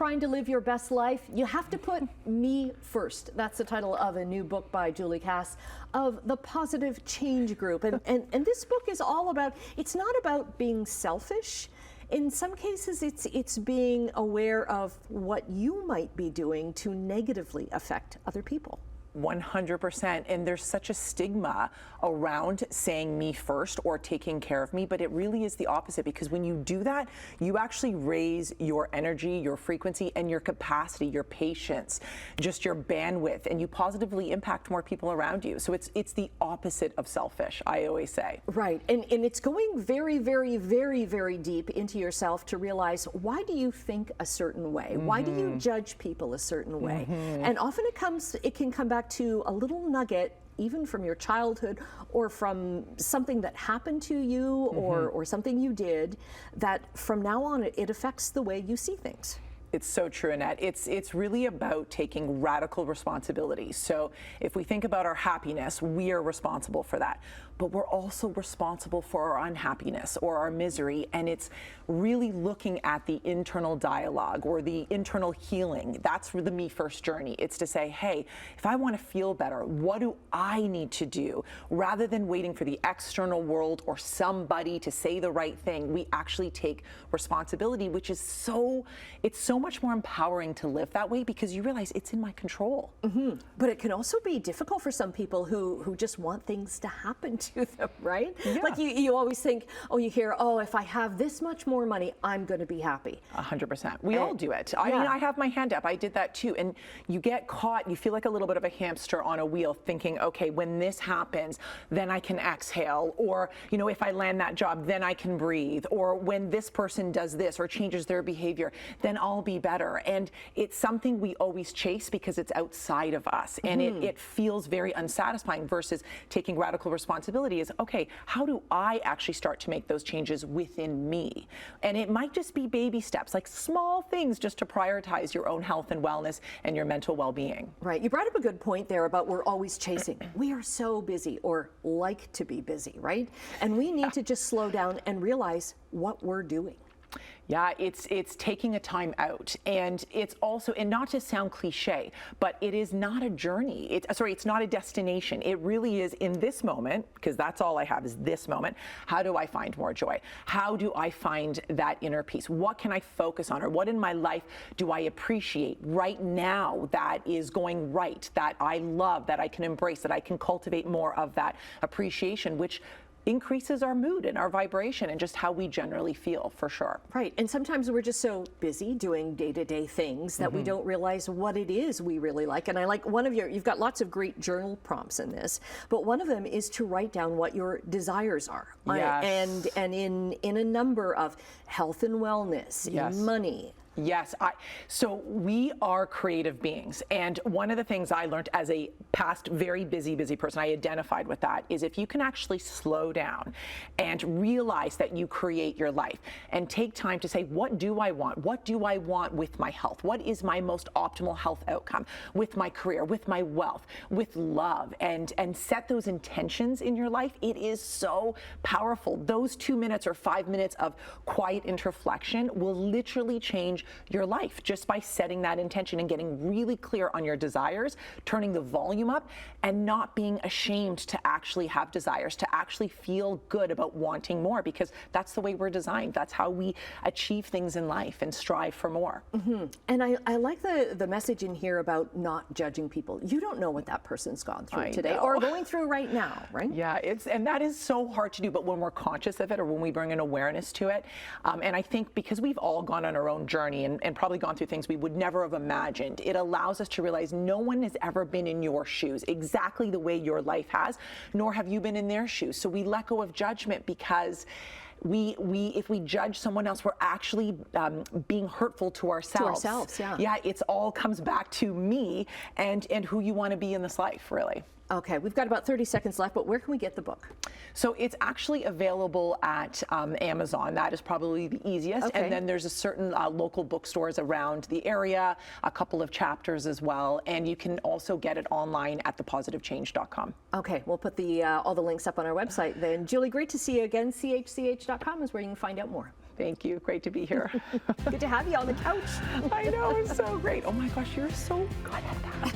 trying to live your best life, you have to put me first. That's the title of a new book by Julie Cass of the Positive Change Group. And this book is all about, it's not about being selfish. In some cases, it's being aware of what you might be doing to negatively affect other people. 100%. And there's such a stigma around saying me first or taking care of me, but it really is the opposite, because when you do that, you actually raise your energy, your frequency, and your capacity, your patience, just your bandwidth, and you positively impact more people around you. So it's the opposite of selfish, I always say. Right. And it's going very, very, very, very deep into yourself to realize, why do you think a certain way? Why do you judge people a certain way? And often it can come back to a little nugget, even from your childhood or from something that happened to you or something you did, that from now on it affects the way you see things. It's so true, Annette. It's really about taking radical responsibility. So if we think about our happiness, we are responsible for that. But we're also responsible for our unhappiness or our misery. And it's really looking at the internal dialogue or the internal healing. That's for the me first journey. It's to say, hey, if I want to feel better, what do I need to do? Rather than waiting for the external world or somebody to say the right thing, we actually take responsibility, which is so much more empowering to live that way, because you realize it's in my control. But it can also be difficult for some people who just want things to happen to them, right? Yeah. Like you always think, you hear, if I have this much more money, I'm going to be happy. 100%. We all do it. I mean, I have my hand up. I did that too. And you get caught, you feel like a little bit of a hamster on a wheel thinking, okay, when this happens, then I can exhale. Or, if I land that job, then I can breathe. Or when this person does this or changes their behavior, then I'll be better. And it's something we always chase because it's outside of us. And it feels very unsatisfying, versus taking radical responsibility is, okay, how do I actually start to make those changes within me? And it might just be baby steps, like small things, just to prioritize your own health and wellness and your mental well-being. Right. You brought up a good point there about we're always chasing. We are so busy, or like to be busy, right? And we need to just slow down and realize what we're doing. Yeah, it's taking a time out, and it's also, and not to sound cliche, but it is not a journey. It's not a destination. It really is in this moment, because that's all I have is this moment. How do I find more joy? How do I find that inner peace? What can I focus on, or what in my life do I appreciate right now that is going right, that I love, that I can embrace, that I can cultivate more of that appreciation, which increases our mood and our vibration and just how we generally feel, for sure. Right. And sometimes we're just so busy doing day-to-day things that we don't realize what it is we really like. And I like you've got lots of great journal prompts in this, but one of them is to write down what your desires are. Yes. And in a number of health and wellness, in money. Yes. So we are creative beings. And one of the things I learned as a past very busy person, I identified with that, is if you can actually slow down and realize that you create your life and take time to say, what do I want? What do I want with my health? What is my most optimal health outcome with my career, with my wealth, with love, and set those intentions in your life? It is so powerful. Those 2 minutes or 5 minutes of quiet introspection will literally change your life just by setting that intention and getting really clear on your desires, turning the volume up, and not being ashamed to actually have desires, to actually feel good about wanting more, because that's the way we're designed. That's how we achieve things in life and strive for more. And I like the message in here about not judging people. You don't know what that person's gone through today or going through right now, right? Yeah, and that is so hard to do, but when we're conscious of it, or when we bring an awareness to it, and I think because we've all gone on our own journey and probably gone through things we would never have imagined, it allows us to realize no one has ever been in your shoes exactly the way your life has, nor have you been in their shoes. So we let go of judgment, because if we judge someone else, we're actually being hurtful to ourselves. Yeah, it's all comes back to me and who you want to be in this life, really. Okay, we've got about 30 seconds left, but where can we get the book? So it's actually available at Amazon. That is probably the easiest. Okay. And then there's a certain local bookstores around the area, a couple of chapters as well. And you can also get it online at thepositivechange.com. Okay, we'll put all the links up on our website then. Julie, great to see you again. CHCH.com is where you can find out more. Thank you. Great to be here. Good to have you on the couch. I know, it's so great. Oh my gosh, you're so good at that.